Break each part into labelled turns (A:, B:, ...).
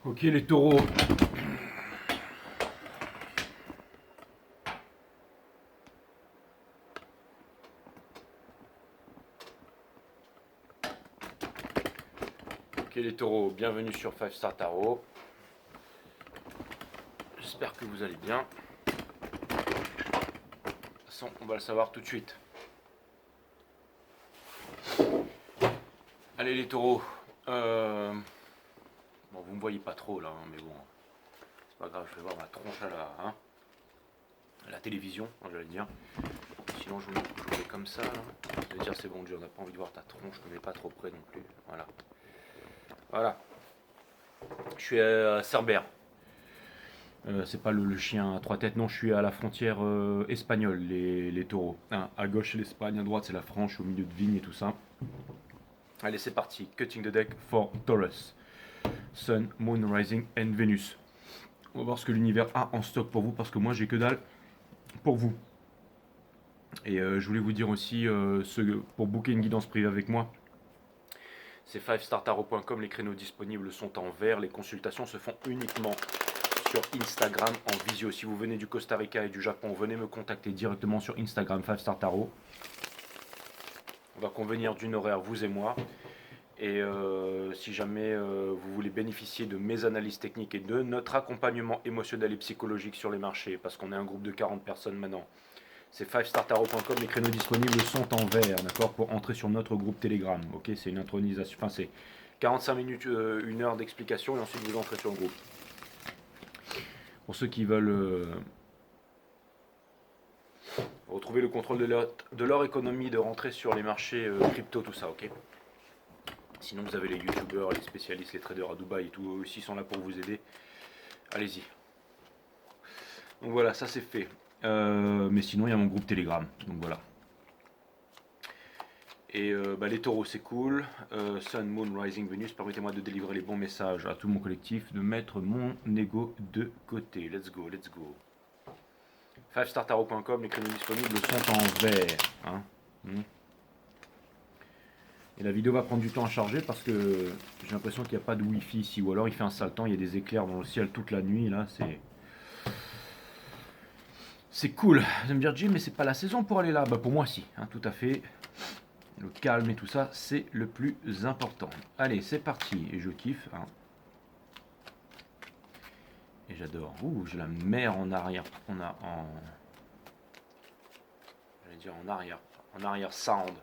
A: Ok les taureaux. Ok les taureaux, bienvenue sur 5 Star Tarot. J'espère que vous allez bien. De toute façon, on va le savoir tout de suite. Allez les taureaux. Bon, vous me voyez pas trop là, hein, mais bon, c'est pas grave, je vais voir ma tronche à la télévision, j'allais dire. Sinon, je vous mets comme ça. Là. Je vais dire, c'est bon, Dieu, on n'a pas envie de voir ta tronche, je ne mets pas trop près non plus. Voilà. Voilà. Je suis à Cerbère. C'est pas le chien à trois têtes, non, je suis à la frontière espagnole, les taureaux. Hein, à gauche, c'est l'Espagne, à droite, c'est la France, je suis au milieu de vignes et tout ça. Allez, c'est parti. Cutting the deck for Taurus. Sun, Moon, Rising and Venus. On va voir ce que l'univers a en stock pour vous, parce que moi, j'ai que dalle pour vous. Et je voulais vous dire aussi, pour booker une guidance privée avec moi, c'est 5startarot.com, les créneaux disponibles sont en vert, les consultations se font uniquement sur Instagram en visio. Si vous venez du Costa Rica et du Japon, venez me contacter directement sur Instagram 5startarot. On va convenir d'une horaire, vous et moi. Et si jamais vous voulez bénéficier de mes analyses techniques et de notre accompagnement émotionnel et psychologique sur les marchés, parce qu'on est un groupe de 40 personnes maintenant, c'est 5startarot.com, les créneaux disponibles sont en vert, d'accord, pour entrer sur notre groupe Telegram. Ok, c'est une intronisation, enfin c'est 45 minutes, une heure d'explication et ensuite vous entrez sur le groupe. Pour ceux qui veulent retrouver le contrôle de leur économie, de rentrer sur les marchés crypto, tout ça, ok. Sinon vous avez les youtubeurs, les spécialistes, les traders à Dubaï et tout, eux aussi sont là pour vous aider. Allez-y. Donc voilà, ça c'est fait. Mais sinon il y a mon groupe Telegram, donc voilà. Et les taureaux, c'est cool. Sun, Moon, Rising, Venus, permettez-moi de délivrer les bons messages à tout mon collectif, de mettre mon ego de côté. Let's go, let's go. 5startarot.com, les créneaux disponibles sont en vert. Hein. Et la vidéo va prendre du temps à charger parce que j'ai l'impression qu'il n'y a pas de wifi ici. Ou alors il fait un sale temps, il y a des éclairs dans le ciel toute la nuit. Là, c'est cool. Vous allez me dire, Jim, mais c'est pas la saison pour aller là. Bah pour moi, si, hein, tout à fait. Le calme et tout ça, c'est le plus important. Allez, c'est parti. Et je kiffe. Hein. Et j'adore. Ouh, j'ai la mer en arrière. On a en. J'allais dire en arrière. En arrière sound.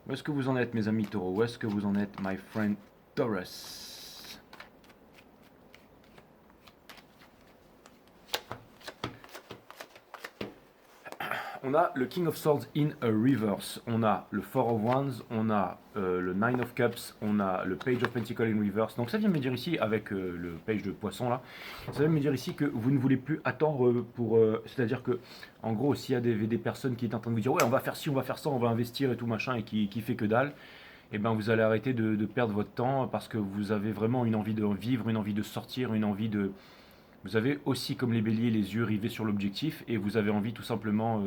A: Où est-ce que vous en êtes, mes amis taureaux? Où est-ce que vous en êtes, my friend Taurus? On a le King of Swords in a reverse, on a le Four of Wands, on a le Nine of Cups, on a le Page of Pentacles in reverse. Donc ça vient me dire ici, avec le Page de Poisson là, ça vient me dire ici que vous ne voulez plus attendre pour... c'est-à-dire que, en gros, s'il y a des personnes qui sont en train de vous dire « Ouais, on va faire ci, on va faire ça, on va investir et tout machin » et qui fait que dalle, et ben vous allez arrêter de perdre votre temps parce que vous avez vraiment une envie de vivre, une envie de sortir, une envie de... Vous avez aussi, comme les béliers, les yeux rivés sur l'objectif et vous avez envie tout simplement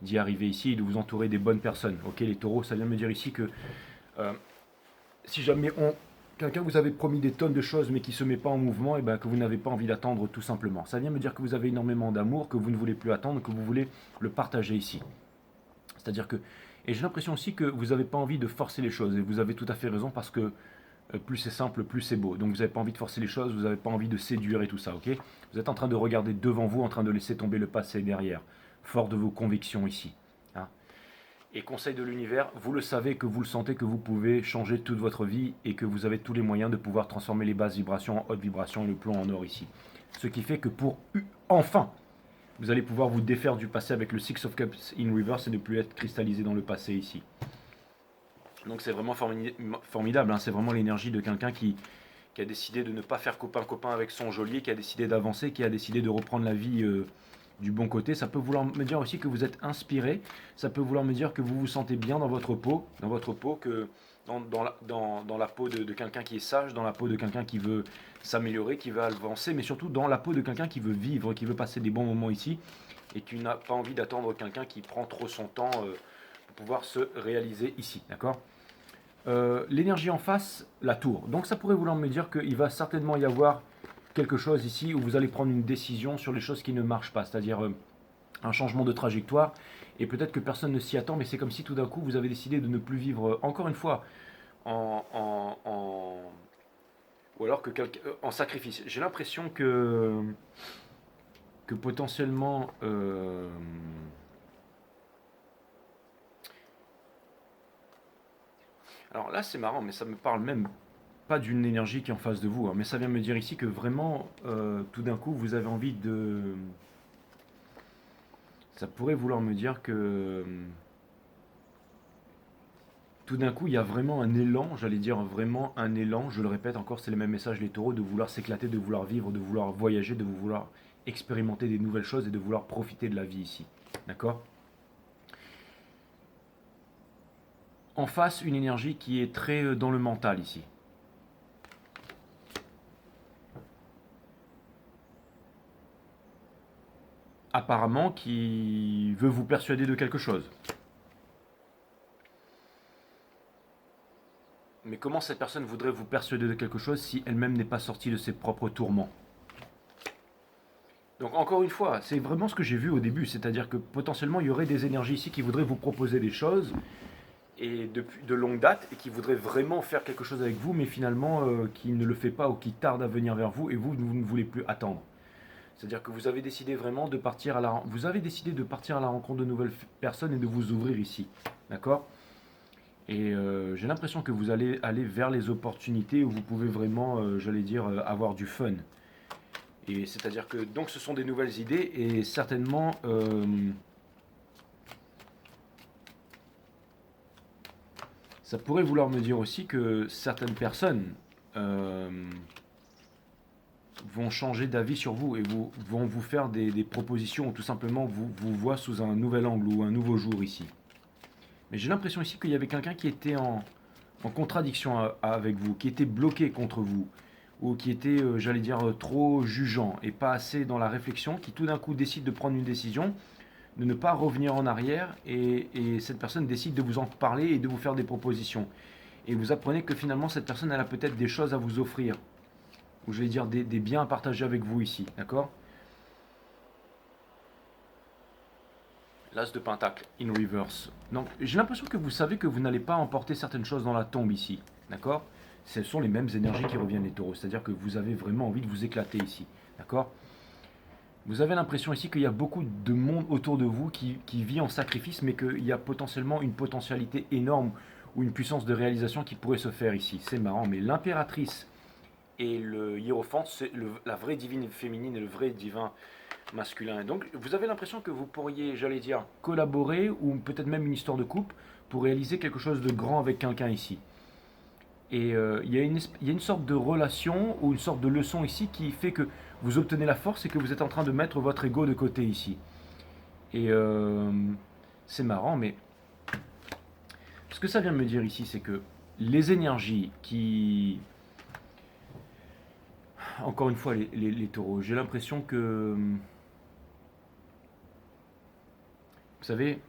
A: d'y arriver ici et de vous entourer des bonnes personnes. Ok, les taureaux, ça vient me dire ici que si jamais quelqu'un vous avait promis des tonnes de choses mais qui ne se met pas en mouvement, et ben que vous n'avez pas envie d'attendre tout simplement. Ça vient me dire que vous avez énormément d'amour, que vous ne voulez plus attendre, que vous voulez le partager ici. C'est-à-dire que... Et j'ai l'impression aussi que vous n'avez pas envie de forcer les choses et vous avez tout à fait raison parce que plus c'est simple, plus c'est beau. Donc vous n'avez pas envie de forcer les choses, vous n'avez pas envie de séduire et tout ça, ok? Vous êtes en train de regarder devant vous, en train de laisser tomber le passé derrière, fort de vos convictions ici. Hein. Et conseil de l'univers, vous le savez, que vous le sentez, que vous pouvez changer toute votre vie et que vous avez tous les moyens de pouvoir transformer les basses vibrations en hautes vibrations et le plomb en or ici. Ce qui fait que pour enfin, vous allez pouvoir vous défaire du passé avec le Six of Cups in reverse et ne plus être cristallisé dans le passé ici. Donc c'est vraiment formidable, hein. C'est vraiment l'énergie de quelqu'un qui a décidé de ne pas faire copain-copain avec son geôlier, qui a décidé d'avancer, qui a décidé de reprendre la vie du bon côté. Ça peut vouloir me dire aussi que vous êtes inspiré, ça peut vouloir me dire que vous vous sentez bien dans votre peau, que dans la peau de quelqu'un qui est sage, dans la peau de quelqu'un qui veut s'améliorer, qui veut avancer, mais surtout dans la peau de quelqu'un qui veut vivre, qui veut passer des bons moments ici, et qui n'a pas envie d'attendre quelqu'un qui prend trop son temps pour pouvoir se réaliser ici, d'accord? L'énergie en face, la tour. Donc ça pourrait vouloir me dire qu'il va certainement y avoir quelque chose ici où vous allez prendre une décision sur les choses qui ne marchent pas, c'est-à-dire un changement de trajectoire, et peut-être que personne ne s'y attend, mais c'est comme si tout d'un coup vous avez décidé de ne plus vivre, encore une fois, en ou alors que en sacrifice. J'ai l'impression que potentiellement, alors là c'est marrant, mais ça me parle même pas d'une énergie qui est en face de vous, hein, mais ça vient me dire ici que vraiment, tout d'un coup, vous avez envie de... Ça pourrait vouloir me dire que tout d'un coup, il y a vraiment un élan, j'allais dire vraiment un élan, je le répète encore, c'est le même message les taureaux, de vouloir s'éclater, de vouloir vivre, de vouloir voyager, de vouloir expérimenter des nouvelles choses et de vouloir profiter de la vie ici. D'accord? En face, une énergie qui est très dans le mental ici. Apparemment, qui veut vous persuader de quelque chose. Mais comment cette personne voudrait vous persuader de quelque chose si elle-même n'est pas sortie de ses propres tourments? Donc encore une fois, c'est vraiment ce que j'ai vu au début, c'est-à-dire que potentiellement il y aurait des énergies ici qui voudraient vous proposer des choses et depuis de longue date et qui voudraient vraiment faire quelque chose avec vous, mais finalement qui ne le fait pas ou qui tarde à venir vers vous et vous ne voulez plus attendre. C'est-à-dire que vous avez décidé vraiment de partir vous avez décidé de partir à la rencontre de nouvelles personnes et de vous ouvrir ici, d'accord? Et j'ai l'impression que vous allez aller vers les opportunités où vous pouvez vraiment, j'allais dire, avoir du fun. Et c'est-à-dire que donc ce sont des nouvelles idées et certainement ça pourrait vouloir me dire aussi que certaines personnes euh, vont changer d'avis sur vous et vont vous faire des propositions ou tout simplement vous voient sous un nouvel angle ou un nouveau jour ici. Mais j'ai l'impression ici qu'il y avait quelqu'un qui était en contradiction avec vous, qui était bloqué contre vous, ou qui était, j'allais dire, trop jugeant et pas assez dans la réflexion, qui tout d'un coup décide de prendre une décision, de ne pas revenir en arrière, et cette personne décide de vous en parler et de vous faire des propositions. Et vous apprenez que finalement, cette personne, elle a peut-être des choses à vous offrir, ou je vais dire des biens à partager avec vous ici, d'accord? L'As de Pentacle, in reverse. Donc j'ai l'impression que vous savez que vous n'allez pas emporter certaines choses dans la tombe ici, d'accord? Ce sont les mêmes énergies qui reviennent les taureaux, c'est-à-dire que vous avez vraiment envie de vous éclater ici, d'accord? Vous avez l'impression ici qu'il y a beaucoup de monde autour de vous qui vit en sacrifice, mais qu'il y a potentiellement une potentialité énorme ou une puissance de réalisation qui pourrait se faire ici. C'est marrant, mais l'impératrice et le hiérophante, c'est la vraie divine féminine et le vrai divin masculin. Et donc, vous avez l'impression que vous pourriez, j'allais dire, collaborer ou peut-être même une histoire de couple pour réaliser quelque chose de grand avec quelqu'un ici. Et il y a une sorte de relation ou une sorte de leçon ici qui fait que vous obtenez la force et que vous êtes en train de mettre votre ego de côté ici. Et c'est marrant, mais ce que ça vient me dire ici, c'est que les énergies qui... Encore une fois, les taureaux, j'ai l'impression que... Vous savez,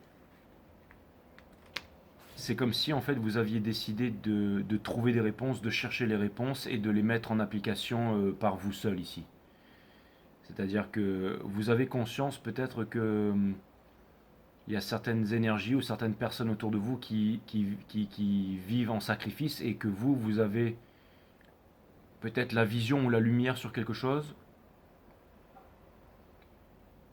A: c'est comme si en fait vous aviez décidé de trouver des réponses, de chercher les réponses et de les mettre en application par vous seul ici. C'est-à-dire que vous avez conscience peut-être que il y a certaines énergies ou certaines personnes autour de vous qui vivent en sacrifice et que vous avez peut-être la vision ou la lumière sur quelque chose.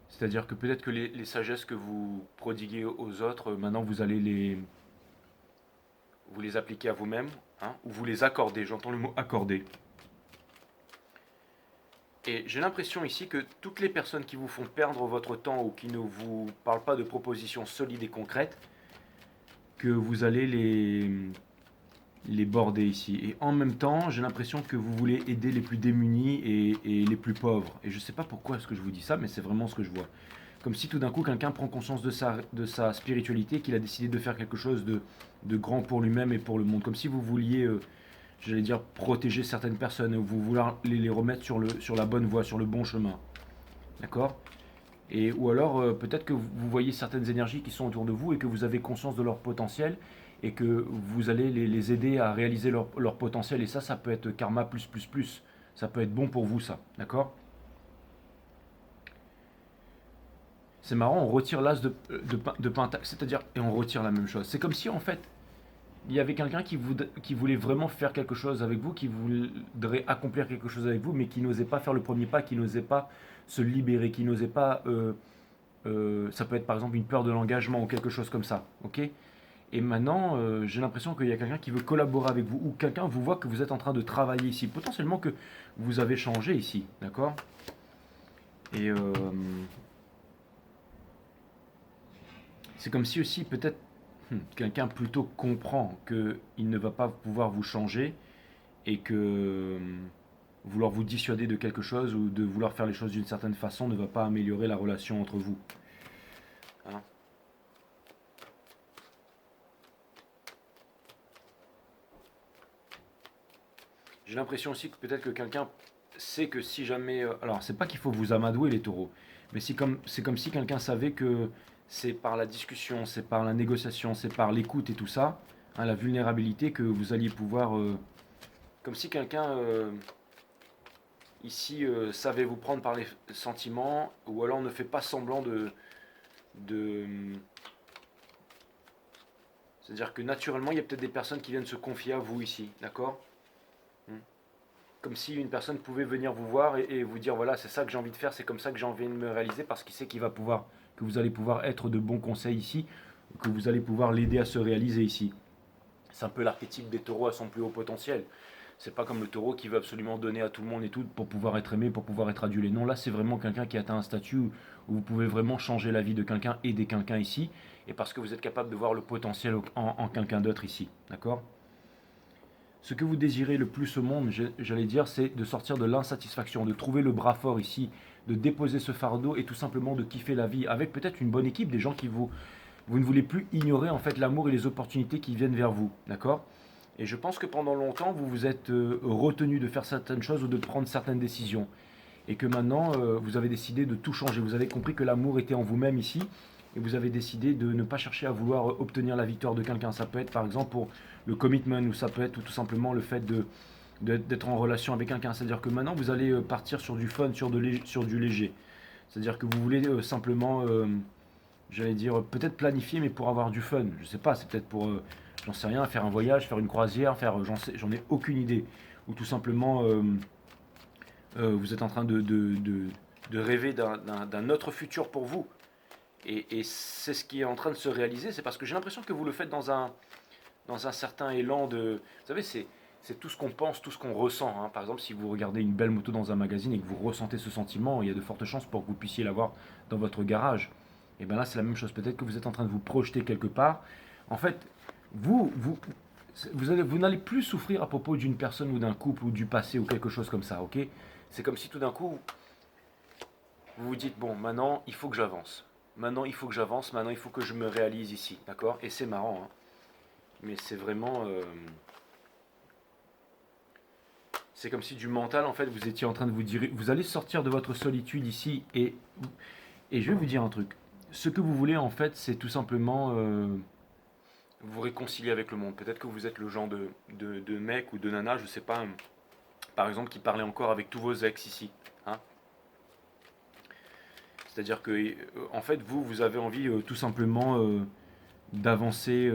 A: C'est-à-dire que peut-être que les sagesses que vous prodiguez aux autres, maintenant vous allez vous les appliquez à vous-même, hein, ou vous les accordez, j'entends le mot accorder. Et j'ai l'impression ici que toutes les personnes qui vous font perdre votre temps ou qui ne vous parlent pas de propositions solides et concrètes, que vous allez les border ici. Et en même temps, j'ai l'impression que vous voulez aider les plus démunis et les plus pauvres. Et je ne sais pas pourquoi est-ce que je vous dis ça, mais c'est vraiment ce que je vois. Comme si tout d'un coup quelqu'un prend conscience de sa spiritualité, qu'il a décidé de faire quelque chose de grand pour lui-même et pour le monde. Comme si vous vouliez, j'allais dire, protéger certaines personnes, ou vous vouloir les remettre sur la bonne voie, sur le bon chemin. D'accord? Et, ou alors peut-être que vous voyez certaines énergies qui sont autour de vous et que vous avez conscience de leur potentiel et que vous allez les aider à réaliser leur potentiel. Et ça peut être karma plus, plus, plus. Ça peut être bon pour vous, ça. D'accord? C'est marrant, on retire l'as de pentacle, c'est-à-dire, et on retire la même chose. C'est comme si, en fait, il y avait quelqu'un qui voulait vraiment faire quelque chose avec vous, qui voudrait accomplir quelque chose avec vous, mais qui n'osait pas faire le premier pas, qui n'osait pas se libérer, qui n'osait pas... ça peut être par exemple une peur de l'engagement ou quelque chose comme ça, ok? Et maintenant, j'ai l'impression qu'il y a quelqu'un qui veut collaborer avec vous, ou quelqu'un vous voit que vous êtes en train de travailler ici, potentiellement que vous avez changé ici, d'accord? Et c'est comme si aussi peut-être quelqu'un plutôt comprend qu'il ne va pas pouvoir vous changer et que vouloir vous dissuader de quelque chose ou de vouloir faire les choses d'une certaine façon ne va pas améliorer la relation entre vous. Hein. J'ai l'impression aussi que peut-être que quelqu'un sait que si jamais... alors, c'est pas qu'il faut vous amadouer les taureaux, mais c'est comme si quelqu'un savait que c'est par la discussion, c'est par la négociation, c'est par l'écoute et tout ça, hein, la vulnérabilité que vous alliez pouvoir... comme si quelqu'un ici savait vous prendre par les sentiments, ou alors ne fait pas semblant de c'est-à-dire que naturellement, il y a peut-être des personnes qui viennent se confier à vous ici, d'accord? Comme si une personne pouvait venir vous voir et vous dire voilà, c'est ça que j'ai envie de faire, c'est comme ça que j'ai envie de me réaliser, parce qu'il sait que vous allez pouvoir être de bons conseils ici, que vous allez pouvoir l'aider à se réaliser ici. C'est un peu l'archétype des taureaux à son plus haut potentiel. C'est pas comme le taureau qui veut absolument donner à tout le monde et tout pour pouvoir être aimé, pour pouvoir être adulé. Non, là c'est vraiment quelqu'un qui atteint un statut où vous pouvez vraiment changer la vie de quelqu'un, aider quelqu'un ici, et parce que vous êtes capable de voir le potentiel en quelqu'un d'autre ici. D'accord? Ce que vous désirez le plus au monde, j'allais dire, c'est de sortir de l'insatisfaction, de trouver le bras fort ici, de déposer ce fardeau et tout simplement de kiffer la vie avec peut-être une bonne équipe, des gens qui vous ne voulez plus ignorer en fait l'amour et les opportunités qui viennent vers vous, d'accord? Et je pense que pendant longtemps, vous vous êtes retenu de faire certaines choses ou de prendre certaines décisions. Et que maintenant, vous avez décidé de tout changer. Vous avez compris que l'amour était en vous-même ici. Et vous avez décidé de ne pas chercher à vouloir obtenir la victoire de quelqu'un. Ça peut être par exemple pour le commitment, ou ça peut être tout simplement le fait d'être en relation avec quelqu'un. C'est-à-dire que maintenant, vous allez partir sur du fun, sur du léger. C'est-à-dire que vous voulez simplement, j'allais dire, peut-être planifier, mais pour avoir du fun. Je sais pas, c'est peut-être pour, j'en sais rien, faire un voyage, faire une croisière, j'en ai aucune idée. Ou tout simplement, vous êtes en train de rêver d'un autre futur pour vous. Et c'est ce qui est en train de se réaliser. C'est parce que j'ai l'impression que vous le faites dans un certain élan de... Vous savez, c'est tout ce qu'on pense, tout ce qu'on ressent. Hein. Par exemple, si vous regardez une belle moto dans un magazine et que vous ressentez ce sentiment, il y a de fortes chances pour que vous puissiez l'avoir dans votre garage. Et bien là, c'est la même chose. Peut-être que vous êtes en train de vous projeter quelque part. En fait, vous n'allez plus souffrir à propos d'une personne ou d'un couple ou du passé ou quelque chose comme ça, ok? C'est comme si tout d'un coup, vous vous dites, bon, maintenant, il faut que j'avance. Maintenant, il faut que j'avance. Maintenant, il faut que je me réalise ici, d'accord? Et c'est marrant, hein? Mais c'est vraiment... c'est comme si du mental, en fait, vous étiez en train de vous dire, vous allez sortir de votre solitude ici et je vais vous dire un truc. Ce que vous voulez, en fait, c'est tout simplement vous réconcilier avec le monde. Peut-être que vous êtes le genre de mec ou de nana, je sais pas, par exemple, qui parlait encore avec tous vos ex ici. Hein. C'est-à-dire que, en fait, vous avez envie tout simplement d'avancer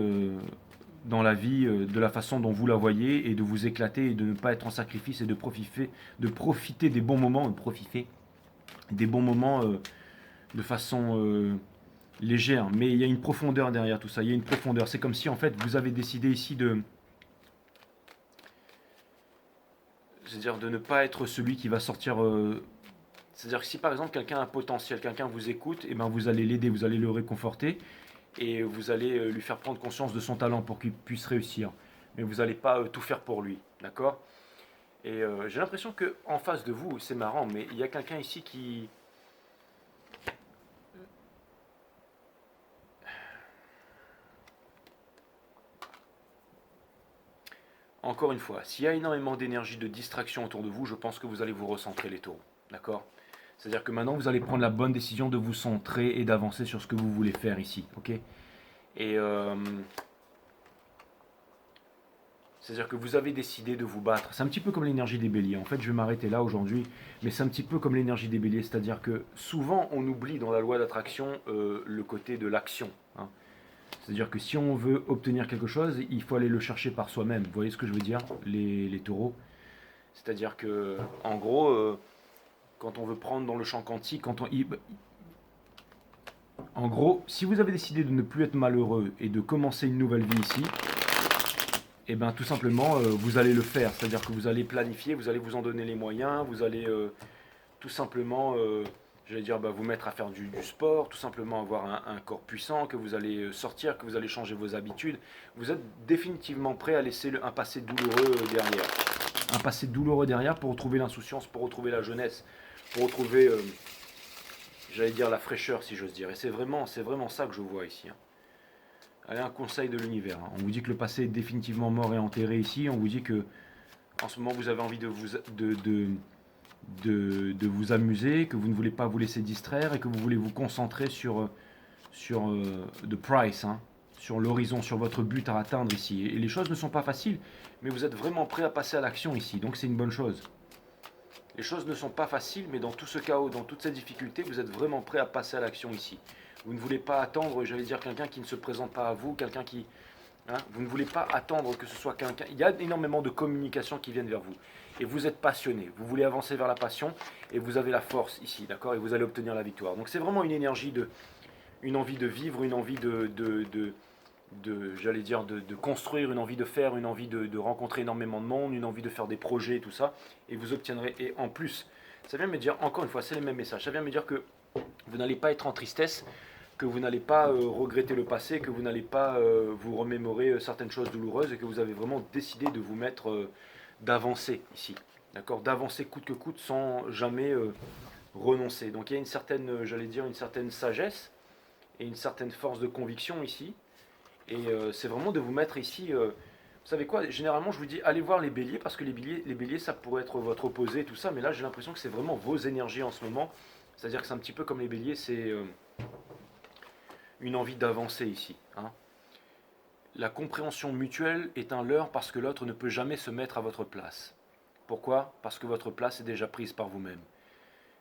A: dans la vie de la façon dont vous la voyez et de vous éclater et de ne pas être en sacrifice et de profiter des bons moments, de façon légère. Mais il y a une profondeur derrière tout ça, il y a une profondeur. C'est comme si en fait vous avez décidé ici c'est-à-dire de ne pas être celui qui va sortir... c'est-à-dire que si par exemple quelqu'un a un potentiel, quelqu'un vous écoute, et ben vous allez l'aider, vous allez le réconforter et vous allez lui faire prendre conscience de son talent pour qu'il puisse réussir. Mais vous n'allez pas tout faire pour lui, d'accord? Et j'ai l'impression que en face de vous, c'est marrant, mais il y a quelqu'un ici qui... Encore une fois, s'il y a énormément d'énergie de distraction autour de vous, je pense que vous allez vous recentrer les taureaux, d'accord? C'est-à-dire que maintenant, vous allez prendre la bonne décision de vous centrer et d'avancer sur ce que vous voulez faire ici, ok? Et C'est-à-dire que vous avez décidé de vous battre. C'est un petit peu comme l'énergie des béliers. En fait, je vais m'arrêter là aujourd'hui, mais c'est un petit peu comme l'énergie des béliers. C'est-à-dire que souvent, on oublie dans la loi d'attraction le côté de l'action, hein. C'est-à-dire que si on veut obtenir quelque chose, il faut aller le chercher par soi-même. Vous voyez ce que je veux dire, les taureaux? C'est-à-dire que, en gros, quand on veut prendre dans le champ quantique, en gros, si vous avez décidé de ne plus être malheureux et de commencer une nouvelle vie ici, et bien tout simplement, vous allez le faire. C'est-à-dire que vous allez planifier, vous allez vous en donner les moyens, vous allez tout simplement, j'allais dire, vous mettre à faire du sport, tout simplement avoir un corps puissant, que vous allez sortir, que vous allez changer vos habitudes. Vous êtes définitivement prêt à laisser un passé douloureux derrière. Un passé douloureux derrière pour retrouver l'insouciance, pour retrouver la jeunesse, pour retrouver, j'allais dire, la fraîcheur, si j'ose dire. Et c'est vraiment ça que je vois ici, hein. Allez, un conseil de l'univers, hein. On vous dit que le passé est définitivement mort et enterré ici. On vous dit que en ce moment vous avez envie de vous amuser, que vous ne voulez pas vous laisser distraire et que vous voulez vous concentrer sur the price, hein, sur l'horizon, sur votre but à atteindre ici. Et les choses ne sont pas faciles, mais vous êtes vraiment prêt à passer à l'action ici. Donc c'est une bonne chose. Les choses ne sont pas faciles, mais dans tout ce chaos, dans toutes ces difficultés, vous êtes vraiment prêt à passer à l'action ici. Vous ne voulez pas attendre, j'allais dire, quelqu'un qui ne se présente pas à vous, quelqu'un qui... hein, vous ne voulez pas attendre que ce soit quelqu'un... Il y a énormément de communications qui viennent vers vous. Et vous êtes passionné. Vous voulez avancer vers la passion et vous avez la force ici, d'accord? Et vous allez obtenir la victoire. Donc c'est vraiment une énergie une envie de vivre, une envie j'allais dire, de construire, une envie de faire, une envie de rencontrer énormément de monde, une envie de faire des projets, tout ça. Et vous obtiendrez... Et en plus, ça vient me dire, encore une fois, c'est les mêmes messages. Ça vient me dire que vous n'allez pas être en tristesse, que vous n'allez pas regretter le passé, que vous n'allez pas vous remémorer certaines choses douloureuses et que vous avez vraiment décidé de vous mettre, d'avancer ici. D'accord? D'avancer coûte que coûte sans jamais renoncer. Donc il y a une certaine, j'allais dire, une certaine sagesse et une certaine force de conviction ici. Et c'est vraiment de vous mettre ici. Vous savez quoi? Généralement, je vous dis, allez voir les béliers parce que les béliers, ça pourrait être votre opposé, tout ça. Mais là, j'ai l'impression que c'est vraiment vos énergies en ce moment. C'est-à-dire que c'est un petit peu comme les béliers, c'est une envie d'avancer ici, hein. La compréhension mutuelle est un leurre parce que l'autre ne peut jamais se mettre à votre place. Pourquoi? Parce que votre place est déjà prise par vous-même.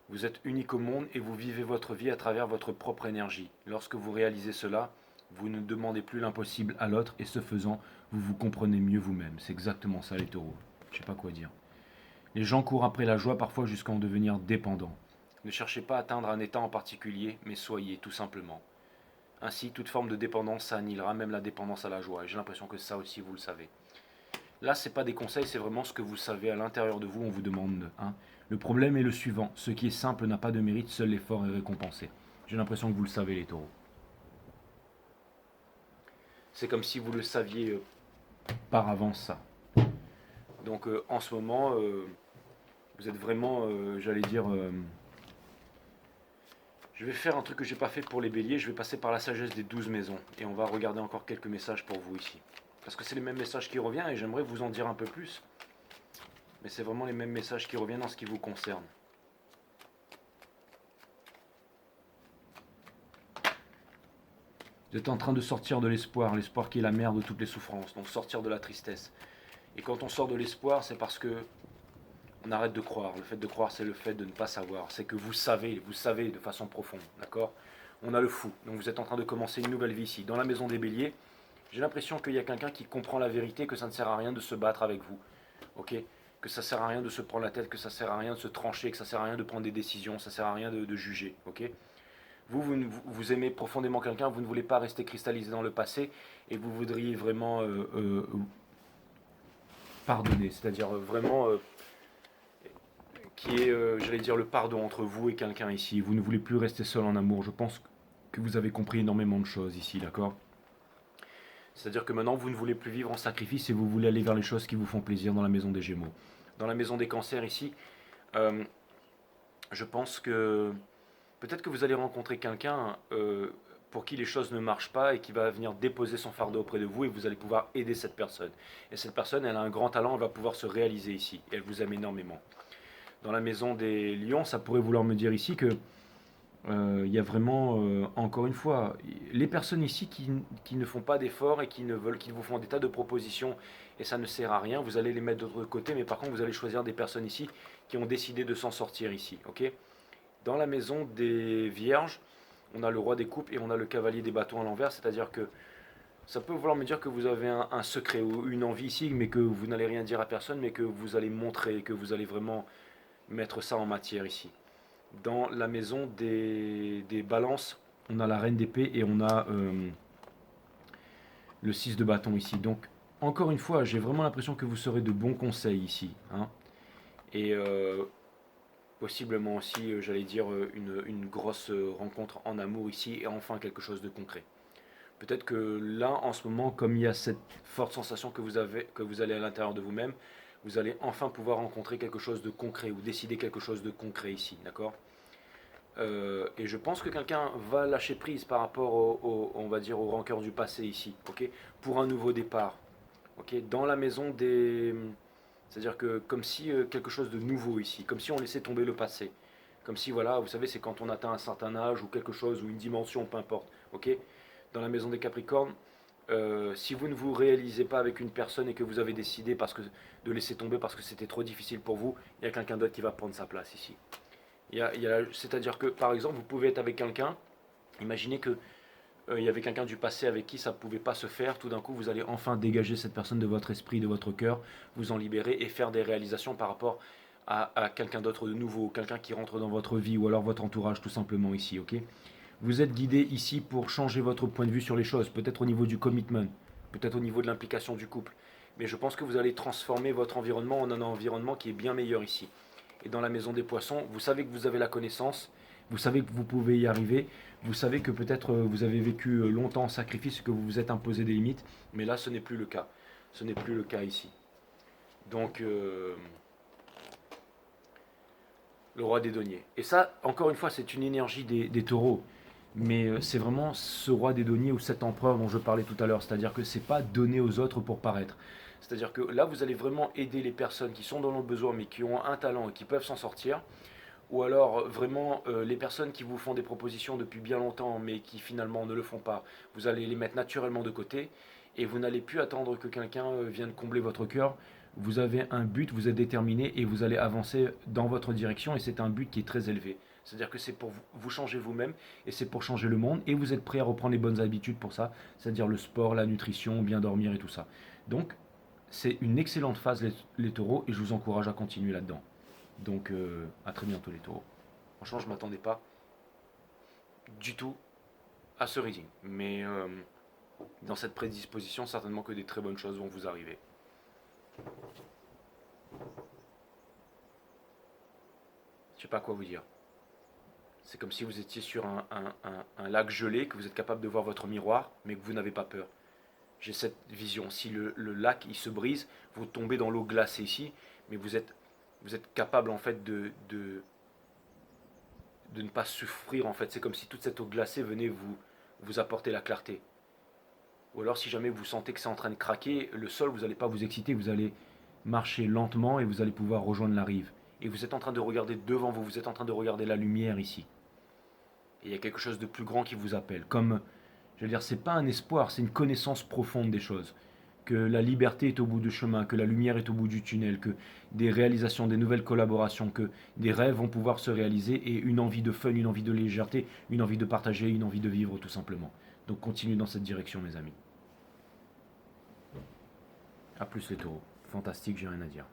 A: Vous êtes unique au monde et vous vivez votre vie à travers votre propre énergie. Lorsque vous réalisez cela, vous ne demandez plus l'impossible à l'autre et ce faisant, vous vous comprenez mieux vous-même. C'est exactement ça les taureaux. Je ne sais pas quoi dire. Les gens courent après la joie parfois jusqu'à en devenir dépendants. Ne cherchez pas à atteindre un état en particulier, mais soyez tout simplement. Ainsi, toute forme de dépendance, ça annihilera même la dépendance à la joie. Et j'ai l'impression que ça aussi, vous le savez. Là, ce n'est pas des conseils, c'est vraiment ce que vous savez à l'intérieur de vous, on vous demande, hein. Le problème est le suivant, ce qui est simple n'a pas de mérite, seul l'effort est récompensé. J'ai l'impression que vous le savez les taureaux. C'est comme si vous le saviez par avance ça. Donc en ce moment, vous êtes vraiment, j'allais dire... je vais faire un truc que j'ai pas fait pour les béliers, je vais passer par la sagesse des 12 maisons. Et on va regarder encore quelques messages pour vous ici. Parce que c'est les mêmes messages qui reviennent et j'aimerais vous en dire un peu plus. Mais c'est vraiment les mêmes messages qui reviennent en ce qui vous concerne. Vous êtes en train de sortir de l'espoir, l'espoir qui est la mère de toutes les souffrances, donc sortir de la tristesse. Et quand on sort de l'espoir, c'est parce que on arrête de croire. Le fait de croire, c'est le fait de ne pas savoir. C'est que vous savez de façon profonde, d'accord? On a le fou, donc vous êtes en train de commencer une nouvelle vie ici. Dans la maison des béliers, j'ai l'impression qu'il y a quelqu'un qui comprend la vérité, que ça ne sert à rien de se battre avec vous, ok? Que ça sert à rien de se prendre la tête, que ça sert à rien de se trancher, que ça sert à rien de prendre des décisions, ça sert à rien de juger, ok? Vous aimez profondément quelqu'un, vous ne voulez pas rester cristallisé dans le passé et vous voudriez vraiment pardonner, c'est-à-dire vraiment qui est, j'allais dire, le pardon entre vous et quelqu'un ici. Vous ne voulez plus rester seul en amour. Je pense que vous avez compris énormément de choses ici, d'accord? C'est-à-dire que maintenant, vous ne voulez plus vivre en sacrifice et vous voulez aller vers les choses qui vous font plaisir dans la maison des Gémeaux. Dans la maison des Cancers ici, je pense que peut-être que vous allez rencontrer quelqu'un pour qui les choses ne marchent pas et qui va venir déposer son fardeau auprès de vous et vous allez pouvoir aider cette personne. Et cette personne, elle a un grand talent, elle va pouvoir se réaliser ici. Et elle vous aime énormément. Dans la maison des Lions, ça pourrait vouloir me dire ici que il y a vraiment, encore une fois, les personnes ici qui ne font pas d'efforts et qui vous font des tas de propositions et ça ne sert à rien. Vous allez les mettre de l'autre côté, mais par contre vous allez choisir des personnes ici qui ont décidé de s'en sortir ici. Ok. Dans la maison des vierges, on a le roi des coupes et on a le cavalier des bâtons à l'envers, c'est-à-dire que ça peut vouloir me dire que vous avez un secret ou une envie ici, mais que vous n'allez rien dire à personne, mais que vous allez montrer, que vous allez vraiment mettre ça en matière ici. Dans la maison des balances, on a la reine d'épée et on a le 6 de bâton ici. Donc, encore une fois, j'ai vraiment l'impression que vous serez de bons conseils ici. Hein. Et possiblement aussi, j'allais dire, une grosse rencontre en amour ici et enfin quelque chose de concret. Peut-être que là, en ce moment, comme il y a cette forte sensation que vous allez à l'intérieur de vous-même, vous allez enfin pouvoir rencontrer quelque chose de concret ou décider quelque chose de concret ici, d'accord. Et je pense que quelqu'un va lâcher prise par rapport on va dire, aux rancœurs du passé ici, ok, pour un nouveau départ, ok, dans la maison des, c'est-à-dire que comme si quelque chose de nouveau ici, comme si on laissait tomber le passé, comme si voilà, vous savez, c'est quand on atteint un certain âge ou quelque chose ou une dimension, peu importe, ok. Dans la maison des Capricornes, si vous ne vous réalisez pas avec une personne et que vous avez décidé de laisser tomber parce que c'était trop difficile pour vous, il y a quelqu'un d'autre qui va prendre sa place ici. C'est-à-dire que, par exemple, vous pouvez être avec quelqu'un, imaginez que il y avait quelqu'un du passé avec qui ça ne pouvait pas se faire, tout d'un coup, vous allez enfin dégager cette personne de votre esprit, de votre cœur, vous en libérer et faire des réalisations par rapport à quelqu'un d'autre de nouveau, quelqu'un qui rentre dans votre vie ou alors votre entourage tout simplement ici, ok. Vous êtes guidé ici pour changer votre point de vue sur les choses, peut-être au niveau du commitment, peut-être au niveau de l'implication du couple, mais je pense que vous allez transformer votre environnement en un environnement qui est bien meilleur ici. Et dans la maison des poissons, vous savez que vous avez la connaissance, vous savez que vous pouvez y arriver, vous savez que peut-être vous avez vécu longtemps en sacrifice, que vous vous êtes imposé des limites, mais là ce n'est plus le cas. Ce n'est plus le cas ici. Donc, le roi des deniers. Et ça, encore une fois, c'est une énergie des taureaux. Mais c'est vraiment ce roi des deniers ou cet empereur dont je parlais tout à l'heure. C'est-à-dire que c'est pas donné aux autres pour paraître. C'est-à-dire que là, vous allez vraiment aider les personnes qui sont dans le besoin mais qui ont un talent et qui peuvent s'en sortir. Ou alors vraiment les personnes qui vous font des propositions depuis bien longtemps mais qui finalement ne le font pas. Vous allez les mettre naturellement de côté et vous n'allez plus attendre que quelqu'un vienne combler votre cœur. Vous avez un but, vous êtes déterminé et vous allez avancer dans votre direction et c'est un but qui est très élevé. C'est-à-dire que c'est pour vous changer vous-même et c'est pour changer le monde et vous êtes prêt à reprendre les bonnes habitudes pour ça, c'est-à-dire le sport, la nutrition, bien dormir et tout ça. Donc c'est une excellente phase les taureaux et je vous encourage à continuer là-dedans. Donc à très bientôt les taureaux. Franchement je ne m'attendais pas du tout à ce reading. Mais dans cette prédisposition, certainement que des très bonnes choses vont vous arriver. Je sais pas quoi vous dire. C'est comme si vous étiez sur un lac gelé, que vous êtes capable de voir votre miroir, mais que vous n'avez pas peur. J'ai cette vision. Si le lac il se brise, vous tombez dans l'eau glacée ici, mais vous êtes capable en fait de ne pas souffrir en fait. C'est comme si toute cette eau glacée venait vous apporter la clarté. Ou alors si jamais vous sentez que c'est en train de craquer, le sol, vous n'allez pas vous exciter, vous allez marcher lentement et vous allez pouvoir rejoindre la rive. Et vous êtes en train de regarder devant vous, vous êtes en train de regarder la lumière ici. Et il y a quelque chose de plus grand qui vous appelle. Comme, je veux dire, c'est pas un espoir, c'est une connaissance profonde des choses. Que la liberté est au bout du chemin, que la lumière est au bout du tunnel, que des réalisations, des nouvelles collaborations, que des rêves vont pouvoir se réaliser et une envie de fun, une envie de légèreté, une envie de partager, une envie de vivre tout simplement. Donc continuez dans cette direction mes amis. A plus les taureaux. Fantastique, j'ai rien à dire.